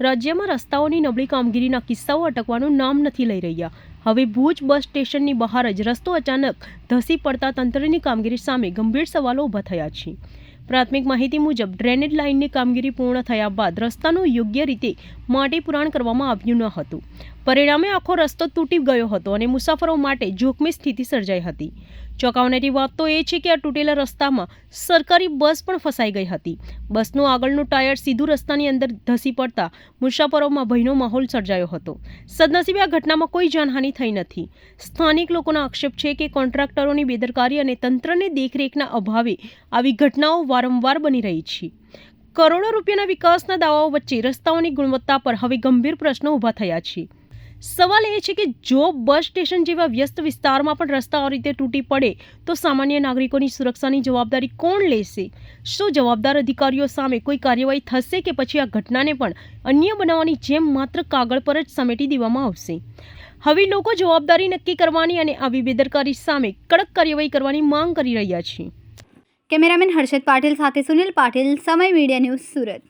રાજ્યમાં રસ્તાઓની નબળી કામગીરીના કિસ્સાઓ અટકવાનું નામ નથી લઈ રહ્યા. હવે ભુજ બસ સ્ટેશનની બહાર જ રસ્તો અચાનક ધસી પડતા તંત્રની કામગીરી સામે ગંભીર સવાલો ઊભા થયા છે. પ્રાથમિક માહિતી મુજબ ડ્રેનેજ લાઇનની કામગીરી પૂર્ણ થયા બાદ રસ્તાનું યોગ્ય રીતે માટી પુરાણ કરવામાં આવ્યું ન હતું. પરિણામે આખો રસ્તો તૂટી ગયો હતો અને મુસાફરો માટે જોખમી સ્થિતિ સર્જાઈ હતી. ચોંકાવનારી વાત તો એ છે કે આ તૂટેલા રસ્તામાં સરકારી બસ પણ ફસાઈ ગઈ હતી. બસનું આગળનું ટાયર સીધું રસ્તાની અંદર ધસી પડતા મુસાફરોમાં ભયનો માહોલ સર્જાયો હતો. સદનસીબે આ ઘટનામાં કોઈ જાનહાનિ થઈ નથી. સ્થાનિક લોકોનો આક્ષેપ છે કે કોન્ટ્રાક્ટરોની બેદરકારી અને તંત્રની દેખરેખના અભાવે આવી ઘટનાઓ વારંવાર બની રહી છે. કરોડો રૂપિયાના વિકાસના દાવાઓ વચ્ચે રસ્તાઓની ગુણવત્તા પર હવે ગંભીર પ્રશ્નો ઊભા થયા છે. સવાલ એ છે કે જો બસ સ્ટેશન જેવા વ્યસ્ત વિસ્તારમાં પણ રસ્તા આ રીતે તૂટી પડે તો સામાન્ય નાગરિકોની સુરક્ષાની જવાબદારી કોણ લેશે? શું જવાબદાર અધિકારીઓ સામે કોઈ કાર્યવાહી થશે કે પછી આ ઘટનાને પણ અન્ય બનાવવાની જેમ માત્ર કાગળ પર જ સમેટી દેવામાં આવશે? હવે લોકો જવાબદારી નક્કી કરવાની અને આવી બેદરકારી સામે કડક કાર્યવાહી કરવાની માંગ કરી રહ્યા છે. કેમેરામેન હર્ષદ પાટીલ સાથે સુનિલ પાટીલ, સમય મીડિયા ન્યૂઝ, સુરત.